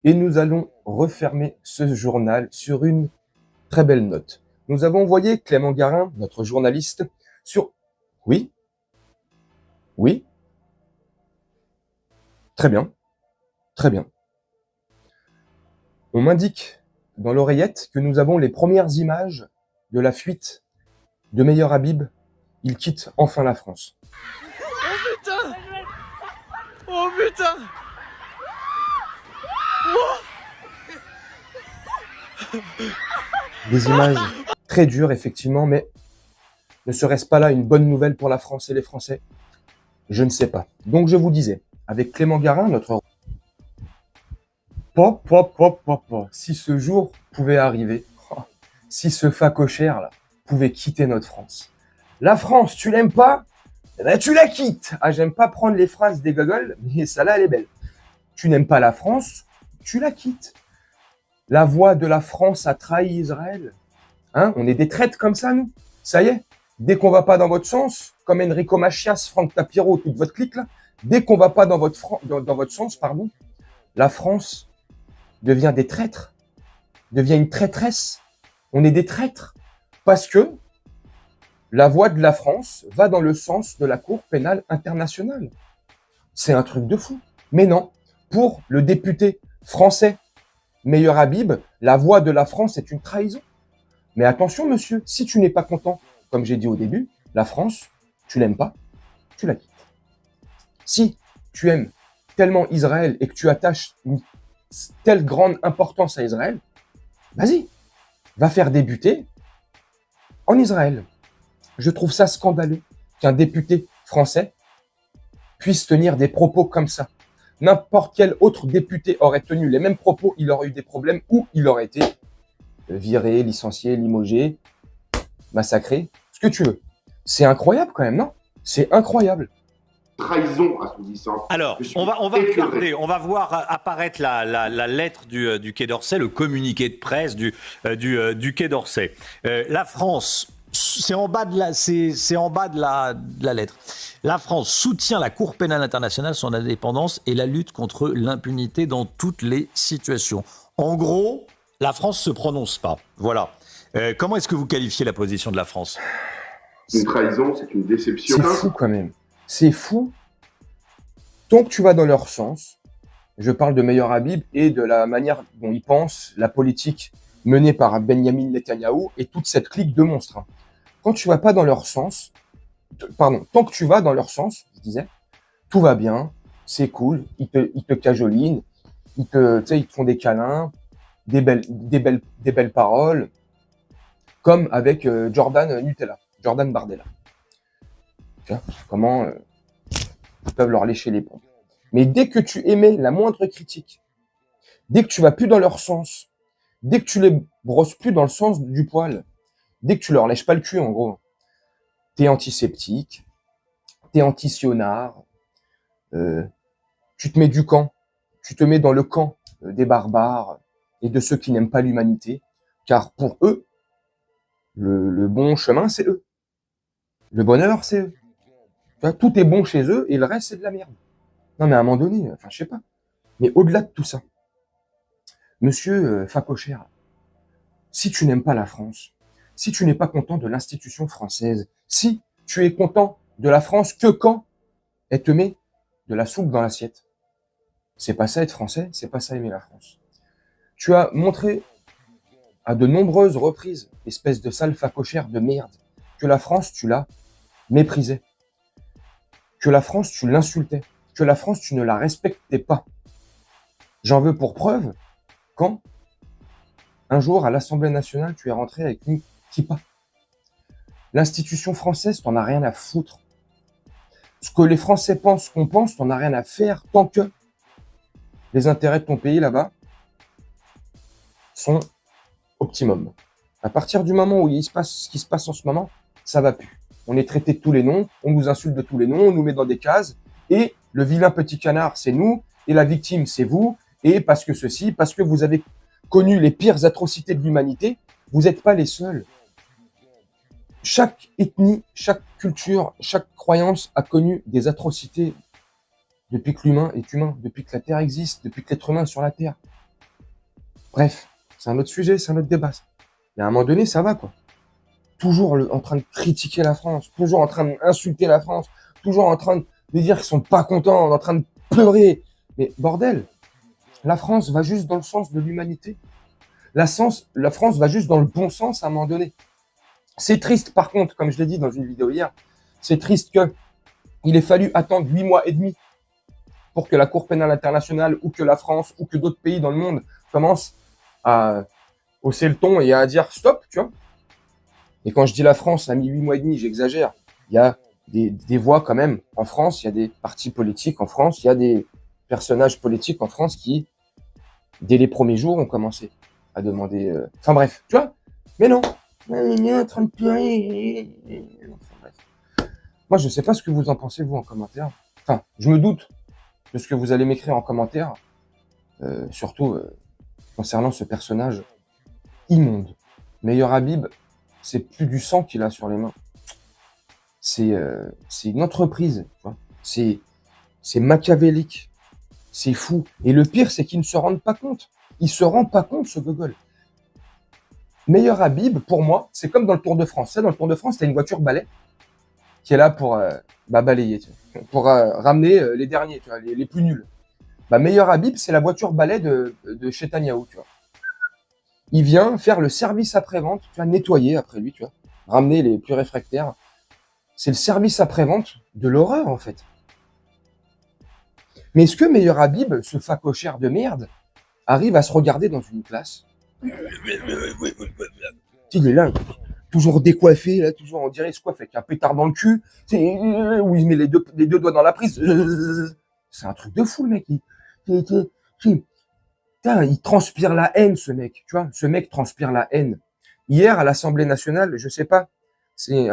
Et nous allons refermer ce journal sur une très belle note. Nous avons envoyé Clément Garin, notre journaliste, sur... Oui? Oui? Très bien. Très bien. On m'indique dans l'oreillette que nous avons les premières images de la fuite de Meyer Habib. Il quitte enfin la France. Oh putain! Oh putain! Des images très dures, effectivement, mais ne serait-ce pas là une bonne nouvelle pour la France et les Français? Je ne sais pas. Donc je vous disais, avec Clément Garin, notre... Si ce jour pouvait arriver, si ce facochère là pouvait quitter notre France. La France, tu l'aimes pas? Eh ben tu la quittes. Ah, j'aime pas prendre les phrases des gogoles, mais ça là, elle est belle. Tu n'aimes pas la France, tu la quittes. La voix de la France a trahi Israël. Hein, on est des traîtres comme ça, nous. Ça y est, dès qu'on va pas dans votre sens, comme Enrico Macias, Franck Tapiro, toute votre clique là, dès qu'on va pas dans votre, dans votre sens, pardon, la France devient des traîtres, devient une traîtresse. On est des traîtres parce que la voix de la France va dans le sens de la Cour pénale internationale. C'est un truc de fou. Mais non, pour le député français Meyer Habib, la voix de la France est une trahison. Mais attention, monsieur, si tu n'es pas content, comme j'ai dit au début, la France, tu l'aimes pas, tu la quittes. Si tu aimes tellement Israël et que tu attaches une telle grande importance à Israël, vas-y, va faire débuter en Israël. Je trouve ça scandaleux qu'un député français puisse tenir des propos comme ça. N'importe quel autre député aurait tenu les mêmes propos, il aurait eu des problèmes ou il aurait été viré, licencié, limogé, massacré, ce que tu veux. C'est incroyable quand même, non? C'est incroyable. Trahison à son licence. Alors, on va regarder, on va voir apparaître la lettre du Quai d'Orsay, le communiqué de presse du Quai d'Orsay. La France, c'est en bas de la lettre. La France soutient la Cour pénale internationale, son indépendance et la lutte contre l'impunité dans toutes les situations. En gros, la France se prononce pas. Voilà. Comment est-ce que vous qualifiez la position de la France? C'est une trahison, c'est une déception. C'est fou quand même. C'est fou. Tant que tu vas dans leur sens, je parle de Meyer Habib et de la manière dont ils pensent, la politique menée par Benyamin Netanyahou et toute cette clique de monstres. Quand tu vas pas dans leur sens, tant que tu vas dans leur sens, je disais, tout va bien, c'est cool, ils te cajolinent, ils te font des câlins, des belles paroles, comme avec Jordan Bardella. Tu vois, comment ils peuvent leur lécher les pompes. Mais dès que tu émets la moindre critique, dès que tu vas plus dans leur sens, dès que tu les brosses plus dans le sens du poil, dès que tu leur lèches pas le cul, en gros, t'es antiseptique, t'es anti-sionard, tu te mets du camp, tu te mets dans le camp des barbares et de ceux qui n'aiment pas l'humanité, car pour eux, le bon chemin, c'est eux. Le bonheur, c'est eux. Tu vois, tout est bon chez eux et le reste, c'est de la merde. Non, mais à un moment donné, enfin, je sais pas. Mais au-delà de tout ça, monsieur Facochère, si tu n'aimes pas la France, si tu n'es pas content de l'institution française, si tu es content de la France que quand elle te met de la soupe dans l'assiette, c'est pas ça être français, c'est pas ça aimer la France. Tu as montré à de nombreuses reprises, espèce de sale facochère de merde, que la France, tu l'as méprisée, que la France, tu l'insultais, que la France, tu ne la respectais pas. J'en veux pour preuve quand, un jour, à l'Assemblée nationale, tu es rentré avec une kippa. L'institution française, t'en as rien à foutre. Ce que les Français pensent qu'on pense, t'en as rien à faire tant que les intérêts de ton pays là-bas sont optimum. À partir du moment où il se passe ce qui se passe en ce moment, ça va plus. On est traité de tous les noms, on nous insulte de tous les noms, on nous met dans des cases, et le vilain petit canard, c'est nous, et la victime, c'est vous, et parce que ceci, parce que vous avez connu les pires atrocités de l'humanité, vous n'êtes pas les seuls. Chaque ethnie, chaque culture, chaque croyance a connu des atrocités depuis que l'humain est humain, depuis que la Terre existe, depuis que l'être humain est sur la Terre. Bref, c'est un autre sujet, c'est un autre débat. Mais à un moment donné, ça va, quoi. Toujours en train de critiquer la France, toujours en train d'insulter la France, toujours en train de dire qu'ils sont pas contents, en train de pleurer. Mais bordel, la France va juste dans le sens de l'humanité. La France va juste dans le bon sens à un moment donné. C'est triste, par contre, comme je l'ai dit dans une vidéo hier, c'est triste qu'il ait fallu attendre 8 mois et demi pour que la Cour pénale internationale ou que la France ou que d'autres pays dans le monde commencent à hausser le ton et à dire stop, tu vois. Et quand je dis la France a mis 8 mois et demi, j'exagère. Il y a des voix quand même en France, il y a des partis politiques en France, il y a des personnages politiques en France qui, dès les premiers jours, ont commencé à demander... Enfin bref, tu vois. Mais non, on est en train de pleurer. Enfin, bref. Moi, je sais pas ce que vous en pensez, vous, en commentaire. Enfin, je me doute de ce que vous allez m'écrire en commentaire, surtout concernant ce personnage immonde. Meilleur Habib, c'est plus du sang qu'il a sur les mains. C'est une entreprise, tu vois. C'est machiavélique, c'est fou. Et le pire, c'est qu'ils ne se rendent pas compte. Ils se rendent pas compte, ce gogol. Meilleur Habib, pour moi, c'est comme dans le Tour de France. Dans le Tour de France, t'as une voiture balai qui est là pour balayer, tu vois, pour ramener les derniers, tu vois, les plus nuls. Meilleur Habib, c'est la voiture balai de Chetanyahou, tu vois. Il vient faire le service après-vente, tu vois, nettoyer après lui, tu vois, ramener les plus réfractaires. C'est le service après-vente de l'horreur, en fait. Mais est-ce que Meilleur Habib, ce facochère de merde, arrive à se regarder dans une classe? Il est là, toujours décoiffé, là, toujours, on dirait, il se coiffe avec un pétard dans le cul, où il met les deux doigts dans la prise. C'est un truc de fou, le mec. Putain, il transpire la haine, ce mec. Tu vois, ce mec transpire la haine. Hier, à l'Assemblée nationale, je sais pas, c'est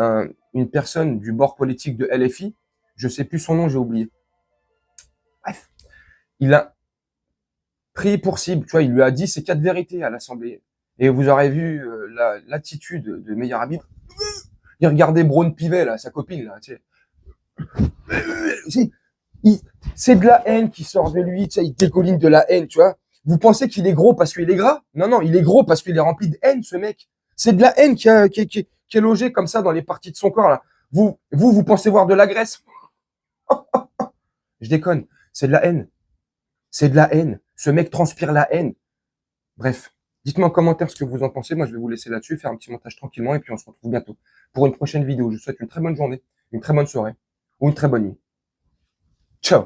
une personne du bord politique de LFI, je sais plus son nom, j'ai oublié. Bref, il a pris pour cible, tu vois, il lui a dit ses 4 vérités à l'Assemblée. Et vous aurez vu l'attitude de Meilleur Habib. Il regardait Braun Pivet, là, sa copine, là, tu sais. C'est de la haine qui sort de lui, tu sais, il dégouline de la haine, tu vois. Vous pensez qu'il est gros parce qu'il est gras? Non, non, il est gros parce qu'il est rempli de haine, ce mec. C'est de la haine qui est logée comme ça dans les parties de son corps, là. Vous pensez voir de la graisse? Je déconne. C'est de la haine. C'est de la haine. Ce mec transpire la haine. Bref. Dites-moi en commentaire ce que vous en pensez. Moi, je vais vous laisser là-dessus, faire un petit montage tranquillement, et puis on se retrouve bientôt pour une prochaine vidéo. Je vous souhaite une très bonne journée, une très bonne soirée, ou une très bonne nuit. Ciao!